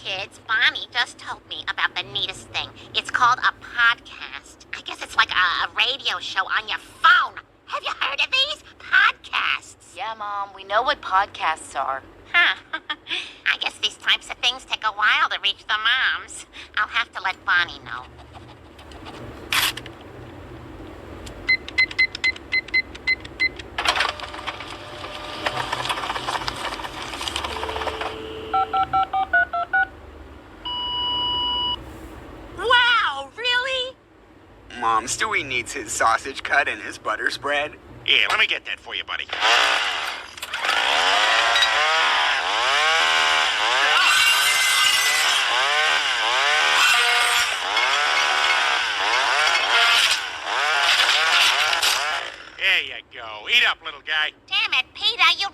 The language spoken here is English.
kids. Bonnie just told me about the neatest thing. It's called a podcast. I guess it's like a radio show on your phone. Have you heard of these? Podcasts. Yeah, Mom, we know what podcasts are. Huh. I guess these types of things take a while to reach the moms. I'll have to let Bonnie know. Wow, really? Mom, Stewie needs his sausage cut and his butter spread. Yeah, let me get that for you, buddy. There you go. Eat up, little guy. Damn it, Peter, you